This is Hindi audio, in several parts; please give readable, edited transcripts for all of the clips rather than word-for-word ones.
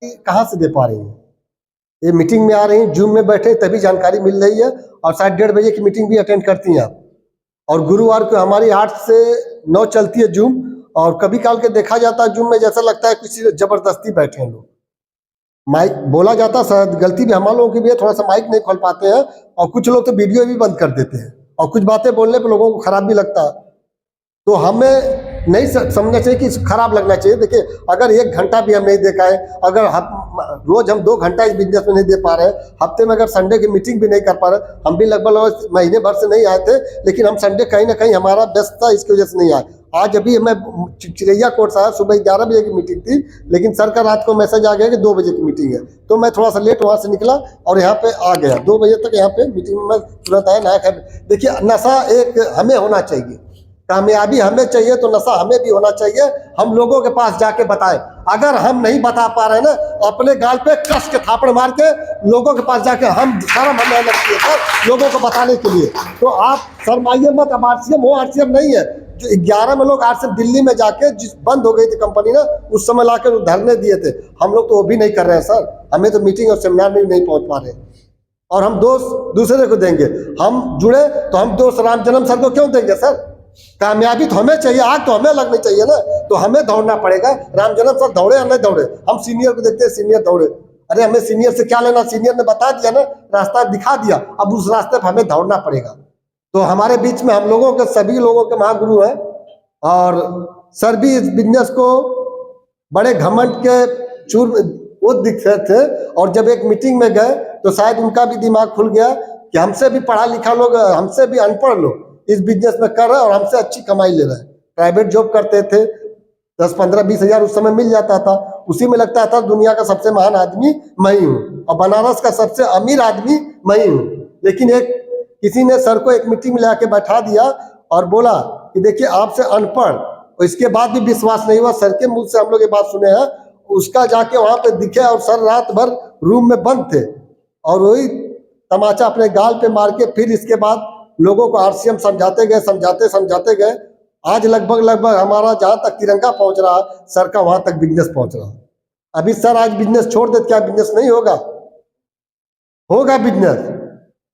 कहाँ से दे पा रही हैं? ये मीटिंग में आ रही हैं, जूम में बैठे तभी जानकारी मिल रही है, और शायद 1:30 बजे की मीटिंग भी अटेंड करती हैं आप। और गुरुवार को हमारी 8 से 9 चलती है जूम, और कभी काल के देखा जाता है जूम में जैसा लगता है किसी जबरदस्ती बैठे हैं लोग। माइक बोला जाता, शायद गलती भी हम लोगों की भी है, थोड़ा सा माइक नहीं खोल पाते हैं, और कुछ लोग तो वीडियो भी बंद कर देते हैं, और कुछ बातें बोलने पर लोगों को खराब भी लगता है। तो हमें नहीं समझना चाहिए कि खराब लगना चाहिए। देखिए, अगर 1 घंटा भी हम नहीं दे पाए, अगर रोज हम 2 घंटा इस बिजनेस में नहीं दे पा रहे, हफ्ते में अगर संडे की मीटिंग भी नहीं कर पा रहे, हम भी लगभग महीने भर से नहीं आए थे, लेकिन हम संडे कहीं ना कहीं हमारा व्यस्त था, इसकी वजह से नहीं आए। आज अभी मैं चिड़ैया कोर्ट से आया, सुबह 11 बजे की मीटिंग थी, लेकिन सर का रात को मैसेज आ गया कि 2 बजे की मीटिंग है, तो मैं थोड़ा सा लेट वहाँ से निकला और यहाँ पे आ गया। 2 बजे तक यहाँ पे मीटिंग में मैं तुरंत आया, नया खैर। देखिए, नशा एक हमें होना चाहिए, कामयाबी हमें चाहिए तो नशा हमें भी होना चाहिए। हम लोगों के पास जाके बताएं, अगर हम नहीं बता पा रहे ना, अपने गाल पे कस के थापड़ मार के लोगों के पास जाके हम शर्म हमें लगती है सर लोगों को बताने के लिए। तो आप शर्माइए मत, अब आरसीएम हो, आरसीएम नहीं है। जो 11 में लोग आरसीएम दिल्ली में जाके जिस बंद हो गई थी कंपनी ना, उस समय लाकर धरने दिए थे, हम लोग तो वो भी नहीं कर रहे हैं सर। हमें तो मीटिंग और सेमिनार में नहीं पहुंच पा रहे, और हम दोस्त दूसरे को देंगे। हम जुड़े तो हम दोस्त राम जन्म सर को क्यों देंगे सर? कामयाबी तो हमें चाहिए, आग तो हमें लगनी चाहिए ना, तो हमें दौड़ना पड़ेगा। राम जन्म सर दौड़े या नहीं दौड़े, हम सीनियर को देखते हैं, सीनियर दौड़े। अरे हमें सीनियर से क्या लेना, सीनियर ने बता दिया ना, रास्ता दिखा दिया, अब उस रास्ते पर हमें दौड़ना पड़ेगा। तो हमारे बीच में हम लोगों के सभी लोगों के महागुरु हैं, और सर भी इस बिजनेस को बड़े घमंड के चूर वो दिख रहे थे, और जब एक मीटिंग में गए तो शायद उनका भी दिमाग खुल गया कि हमसे भी पढ़ा लिखा लोग, हमसे भी अनपढ़ लोग इस बिजनेस में कर रहे हैं और हमसे अच्छी कमाई ले रहे हैं। प्राइवेट जॉब करते थे, 10, 15, 20 हजार उस समय मिल जाता था, उसी में लगता था दुनिया का सबसे महान आदमी मैं ही हूँ, और बनारस का सबसे अमीर आदमी मैं ही हूँ। लेकिन एक किसी ने सर को एक मीटिंग में लाके बैठा दिया और बोला कि देखिए आपसे अनपढ़, और इसके बाद भी विश्वास नहीं हुआ, सर के मुंह से हम लोग ये बात सुने हैं, उसका जाके वहां पे दिखे, और सर रात भर रूम में बंद थे, और वही तमाचा अपने गाल पे मार के फिर इसके बाद लोगों को आरसीएम समझाते गए, समझाते गए। आज लगभग हमारा जहां तक तिरंगा पहुंच रहा, सर का वहां तक बिजनेस पहुंच रहा। अभी सर आज बिजनेस छोड़ दे, क्या बिजनेस नहीं होगा? होगा बिजनेस,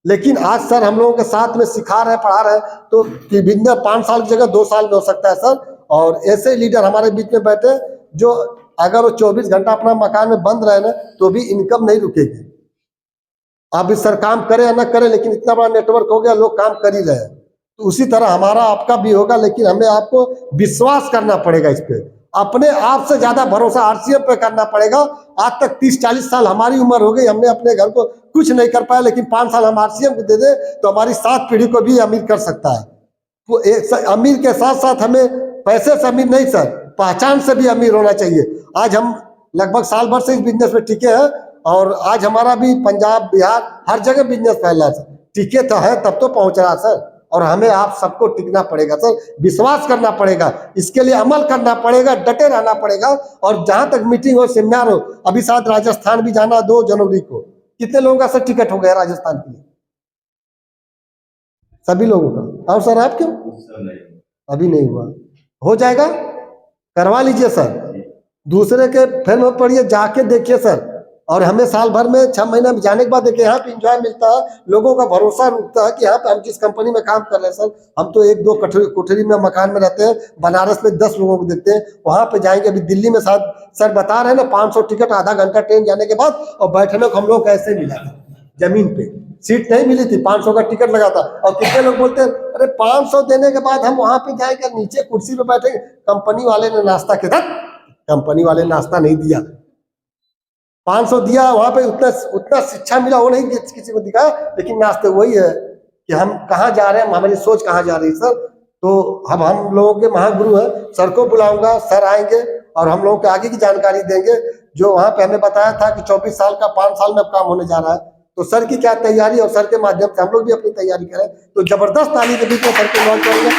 लेकिन आज सर हम लोगों के साथ में सिखा रहे हैं, पढ़ा रहे हैं, तो बिजनेस 5 साल की जगह 2 साल में हो सकता है सर। और ऐसे लीडर हमारे बीच में बैठे जो अगर वो 24 घंटा अपना मकान में बंद रहे ना, तो भी इनकम नहीं रुकेगी। अब सर काम करे या ना करे, लेकिन इतना बड़ा नेटवर्क हो गया, लोग काम कर ही रहे हैं। तो उसी तरह हमारा आपका भी होगा, लेकिन हमें आपको विश्वास करना पड़ेगा इस पे। अपने आप से ज्यादा भरोसा आरसीएम पे करना पड़ेगा। आज तक 30-40 साल हमारी उम्र हो गई, हमने अपने घर को कुछ नहीं कर पाया, लेकिन 5 साल हम आरसीएम को दे दे तो हमारी 7 पीढ़ी को भी अमीर कर सकता है। तो एक अमीर के साथ साथ हमें पैसे से अमीर नहीं सर, पहचान से भी अमीर होना चाहिए। आज हम लगभग साल भर से इस बिजनेस में टिके हैं, और आज हमारा भी पंजाब, बिहार, हर जगह बिजनेस फैल रहा है। टिके तो है तब तो पहुंच रहा सर, और हमें आप सबको टिकना पड़ेगा सर, विश्वास करना पड़ेगा, इसके लिए अमल करना पड़ेगा, डटे रहना पड़ेगा। और जहां तक मीटिंग हो, सेमिनार हो, अभी साथ राजस्थान भी जाना 2 जनवरी को। कितने लोगों का सर टिकट हो गया राजस्थान के लिए? सभी लोगों का। और सर आप क्यों अभी नहीं हुआ? हो जाएगा, करवा लीजिए सर, दूसरे के फेर में पढ़िए, जाके देखिए सर। और हमें साल भर में 6 महीने में जाने के बाद देखिए यहाँ पे एंजॉय मिलता है, लोगों का भरोसा रुकता है कि यहाँ पे हम जिस कंपनी में काम कर रहे हैं सर, हम तो 1-2 कोठरी में मकान में रहते हैं, बनारस में 10 लोगों को देखते हैं, वहां पे जाएंगे। अभी दिल्ली में साथ सर बता रहे हैं ना, 500 टिकट आधा घंटा ट्रेन जाने के बाद, और बैठने को हम लोग कैसे मिला था, जमीन पे सीट नहीं मिली थी, 500 का टिकट लगा था। और कितने लोग बोलते हैं अरे 500 देने के बाद हम वहां पे जाएंगे, नीचे कुर्सी पे बैठेंगे, कंपनी वाले ने नाश्ता किया, कंपनी वाले नाश्ता नहीं दिया, 500 दिया, वहां पे उतना शिक्षा मिला वो नहीं किसी को दिखा, लेकिन नाश्ते वही है कि हम कहाँ जा रहे हैं, हमारी सोच कहाँ जा रही है सर। तो हम लोगों के महागुरु हैं, सर को बुलाऊंगा, सर आएंगे और हम लोगों को आगे की जानकारी देंगे। जो वहां पे हमें बताया था कि 24 साल का 5 साल में अब काम होने जा रहा है, तो सर की क्या तैयारी, और सर के माध्यम से हम लोग भी अपनी तैयारी करें। तो जबरदस्त ताली के बीच में सर को लॉन्च करेंगे।